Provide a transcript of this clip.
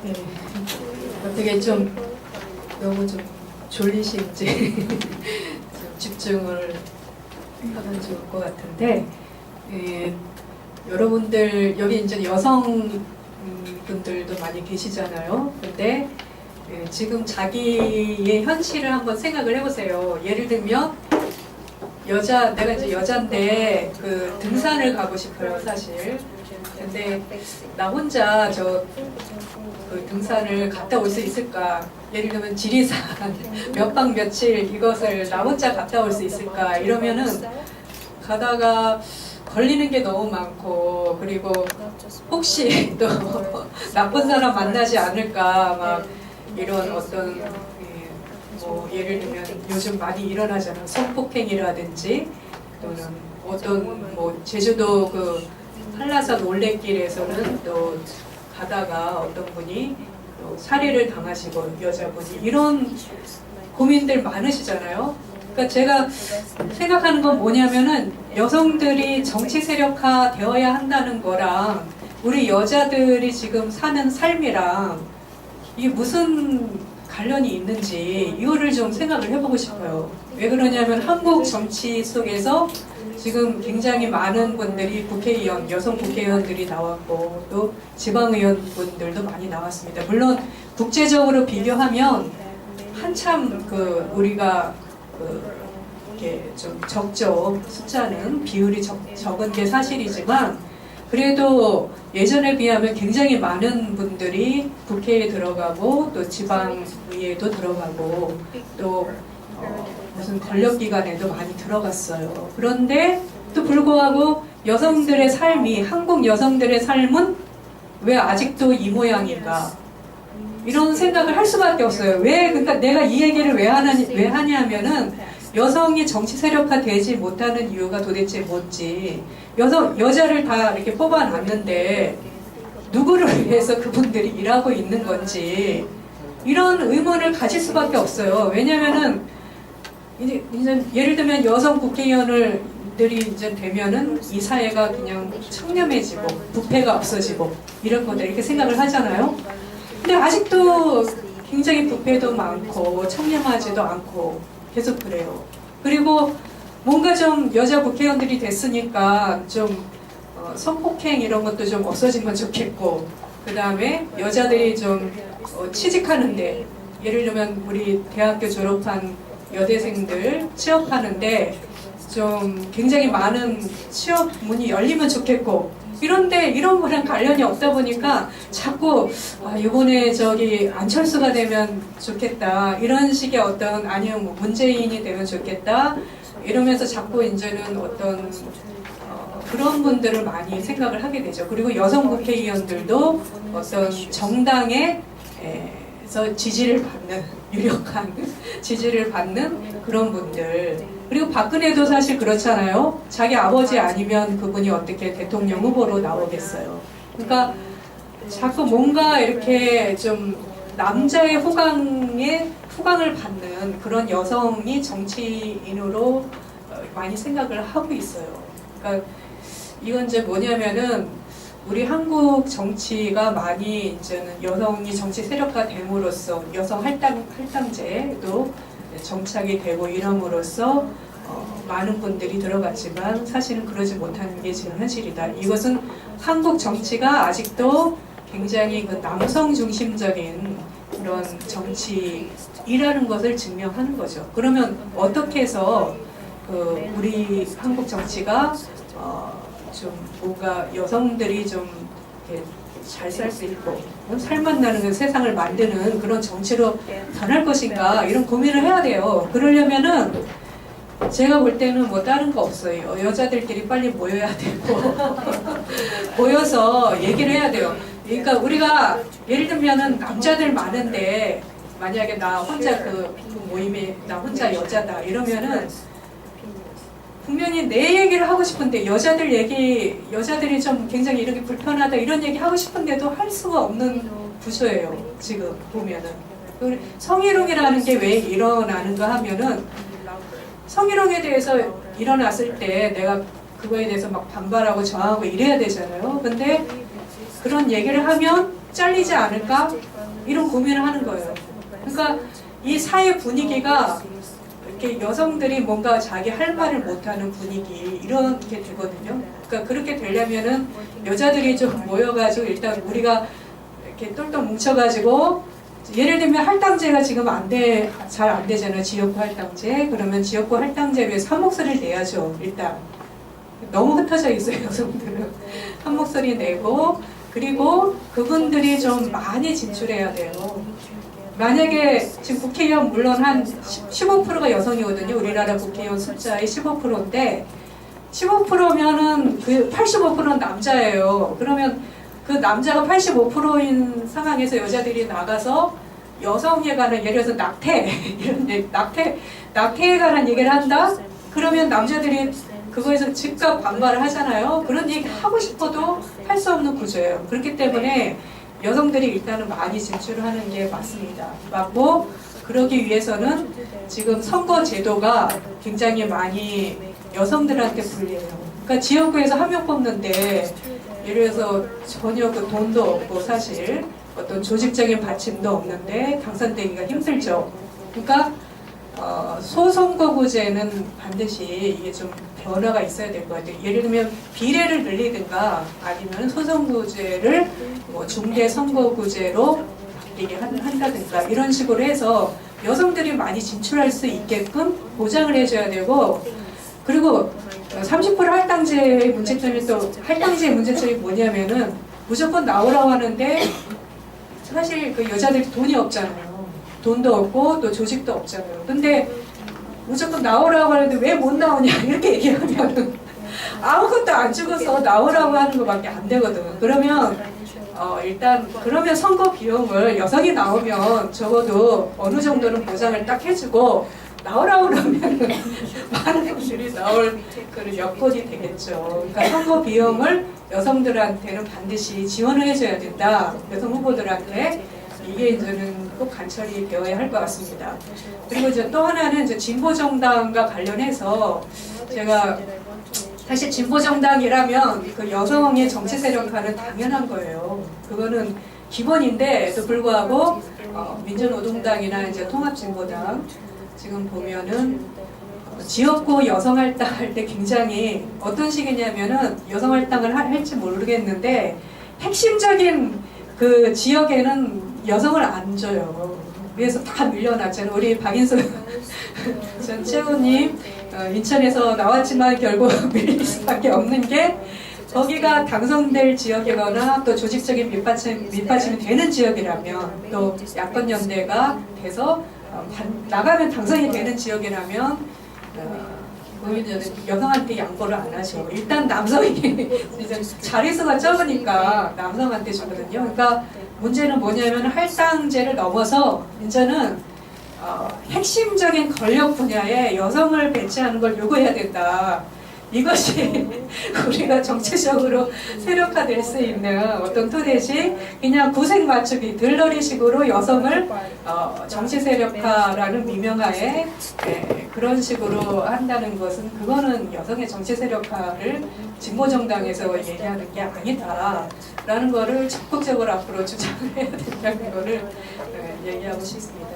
네. 어떻게 좀 너무 좀 졸리신지 좀 집중을 하면 좋을 것 같은데, 예, 여러분들 여기 이제 여성 분들도 많이 계시잖아요. 근데 지금 자기의 현실을 한번 생각을 해보세요. 예를 들면 내가 이제 여잔데 그 등산을 가고 싶어요, 사실. 근데 나 혼자 그 등산을 갔다 올 수 있을까? 예를 들면 지리산 몇 박 며칠 이것을 나 혼자 갔다 올 수 있을까? 이러면은 가다가 걸리는 게 너무 많고, 그리고 혹시 또 나쁜 사람 만나지 않을까, 막 이런 어떤 뭐 예를 들면 요즘 많이 일어나잖아요. 성폭행이라든지 또는 어떤 뭐 제주도 그 한라산 올레길에서는 또 가다가 어떤 분이 또 살해를 당하시고 여자분이 이런 고민들 많으시잖아요. 그러니까 제가 생각하는 건 뭐냐면은 여성들이 정치 세력화 되어야 한다는 거랑 우리 여자들이 지금 사는 삶이랑 이게 무슨 관련이 있는지 이거를 좀 생각을 해보고 싶어요. 왜 그러냐면 한국 정치 속에서 지금 굉장히 많은 분들이 국회의원, 여성 국회의원들이 나왔고 또 지방의원분들도 많이 나왔습니다. 물론 국제적으로 비교하면 한참 우리가 이렇게 좀 적죠. 숫자는 비율이 적은 게 사실이지만 그래도 예전에 비하면 굉장히 많은 분들이 국회에 들어가고 또 지방의회도 들어가고 또 무슨 권력기관에도 많이 들어갔어요. 그런데 또 불구하고 여성들의 삶이, 한국 여성들의 삶은 왜 아직도 이 모양인가? 이런 생각을 할 수밖에 없어요. 그러니까 내가 이 얘기를 왜 하냐면은 여성이 정치 세력화 되지 못하는 이유가 도대체 뭔지, 여자를 다 이렇게 뽑아놨는데 누구를 위해서 그분들이 일하고 있는 건지 이런 의문을 가질 수밖에 없어요. 왜냐면은 이제 예를 들면 여성 국회의원들이 이제 되면은 이 사회가 그냥 청렴해지고 부패가 없어지고 이런 것들 이렇게 생각을 하잖아요. 근데 아직도 굉장히 부패도 많고 청렴하지도 않고 계속 그래요. 그리고 뭔가 좀 여자 국회의원들이 됐으니까 좀 성폭행 이런 것도 좀 없어지면 좋겠고, 그 다음에 여자들이 좀 취직하는데, 예를 들면 우리 대학교 졸업한 여대생들 취업하는데 좀 굉장히 많은 취업 문이 열리면 좋겠고, 이런데 이런 거랑 관련이 없다 보니까 자꾸 이번에 안철수가 되면 좋겠다, 이런 식의 어떤, 아니면 뭐 문재인이 되면 좋겠다 이러면서 자꾸 이제는 어떤 그런 분들을 많이 생각을 하게 되죠. 그리고 여성 국회의원들도 어떤 정당에서 지지를 받는, 유력한 지지를 받는 그런 분들. 그리고 박근혜도 사실 그렇잖아요. 자기 아버지 아니면 그분이 어떻게 대통령 후보로 나오겠어요. 그러니까 자꾸 뭔가 이렇게 좀 남자의 후광을 받는 그런 여성이 정치인으로 많이 생각을 하고 있어요. 그러니까 이건 이제 뭐냐면은 우리 한국 정치가 많이 이제는 여성이 정치 세력화 됨으로써 여성 할당제도 정착이 되고 이럼으로써 많은 분들이 들어갔지만 사실은 그러지 못하는 게 지금 현실이다. 이것은 한국 정치가 아직도 굉장히 남성 중심적인 그런 정치이라는 것을 증명하는 거죠. 그러면 어떻게 해서 우리 한국 정치가 좀 뭔가 여성들이 좀 잘 살 수 있고 살맛 나는 세상을 만드는 그런 정치로 변할 것인가, 이런 고민을 해야 돼요. 그러려면은 제가 볼 때는 뭐 다른 거 없어요. 여자들끼리 빨리 모여야 되고 모여서 얘기를 해야 돼요. 그러니까 우리가 예를 들면은 남자들 많은데 만약에 나 혼자 그 모임에 나 혼자 여자다 이러면은 분명히 내 얘기를 하고 싶은데 여자들이 좀 굉장히 이렇게 불편하다 이런 얘기 하고 싶은데도 할 수가 없는 구조예요. 지금 보면은 성희롱이라는 게 왜 일어나는가 하면은 성희롱에 대해서 일어났을 때 내가 그거에 대해서 막 반발하고 저항하고 이래야 되잖아요. 근데 그런 얘기를 하면 잘리지 않을까? 이런 고민을 하는 거예요. 그러니까 이 사회 분위기가 이렇게 여성들이 뭔가 자기 할 말을 못하는 분위기 이렇게 되거든요. 그러니까 그렇게 되려면은 여자들이 좀 모여가지고 일단 우리가 이렇게 똘똘 뭉쳐가지고 예를 들면 할당제가 지금 잘 안 되잖아요. 지역구 할당제. 그러면 지역구 할당제를 위해서 한 목소리를 내야죠. 일단 너무 흩어져 있어요. 여성들은 한 목소리 내고 그리고 그분들이 좀 많이 진출해야 돼요. 만약에 지금 국회의원 물론 한 15%가 여성이거든요. 우리나라 국회의원 숫자의 15%인데 15%면은 그 85%는 남자예요. 그러면 그 남자가 85%인 상황에서 여자들이 나가서 여성에 관한 예를 들어서 낙태 이런 낙태에 관한 얘기를 한다? 그러면 남자들이 그거에서 즉각 반발을 하잖아요. 그런 얘기 하고 싶어도 할 수 없는 구조예요. 그렇기 때문에 여성들이 일단은 많이 진출을 하는 게 맞습니다. 맞고 그러기 위해서는 지금 선거 제도가 굉장히 많이 여성들한테 불리해요. 그러니까 지역구에서 한 명 뽑는데 예를 들어서 전혀 그 돈도 없고 사실 어떤 조직적인 받침도 없는데 당선되기가 힘들죠. 그러니까 소선거구제는 반드시 이게 좀 변화가 있어야 될 것 같아요. 예를 들면 비례를 늘리든가 아니면 소선거구제를 뭐 중대선거구제로 바뀌게 한다든가 이런 식으로 해서 여성들이 많이 진출할 수 있게끔 보장을 해줘야 되고 그리고 30% 할당제의 문제점이 또 할당제의 문제점이 뭐냐면은 무조건 나오라고 하는데 사실 그 여자들이 돈이 없잖아요. 돈도 없고 또 조직도 없잖아요. 근데 무조건 나오라고 하는데 왜 못 나오냐 이렇게 얘기하면 아무것도 안 주고서 나오라고 하는 것밖에 안 되거든. 그러면 일단 그러면 선거 비용을 여성이 나오면 적어도 어느 정도는 보장을 딱 해주고 나오라고 그러면 많은 분들이 나올 그런 여건이 되겠죠. 그러니까 선거 비용을 여성들한테는 반드시 지원을 해줘야 된다. 여성 후보들한테 이게 이제는 꼭 관철이 되어야 할 것 같습니다. 그리고 이제 또 하나는 이제 진보 정당과 관련해서 제가 사실 진보 정당이라면 그 여성의 정치 세력화는 당연한 거예요. 그거는 기본인데도 불구하고 민주노동당이나 이제 통합진보당 지금 보면은 지역구 여성할당 할 때 굉장히 어떤 식이냐면은 여성할당을 할지 모르겠는데 핵심적인 그 지역에는 여성을 안 줘요. 그래서 다 밀려났잖아요. 우리 박인수 전 최고님 인천에서 나왔지만 결국 밀릴 수밖에 없는 게 거기가 당선될 지역이거나 또 조직적인 밑받침이 되는 지역이라면 또 야권연대가 돼서 나가면 당선이 되는 지역이라면 보이는 여성한테 양보를 안 하죠. 일단 남성이 이제 자릿수가 적으니까 남성한테 주거든요. 그러니까 문제는 뭐냐면 할당제를 넘어서 이제는 핵심적인 권력 분야에 여성을 배치하는 걸 요구해야 된다. 이것이 우리가 정치적으로 세력화될 수 있는 어떤 토대지 그냥 구색 맞추기 들러리식으로 여성을 정치 세력화라는 미명하에 그런 식으로 한다는 것은 그거는 여성의 정치 세력화를 진보정당에서 얘기하는 게 아니다라는 거를 적극적으로 앞으로 주장을 해야 된다는 거를 얘기하고 싶습니다.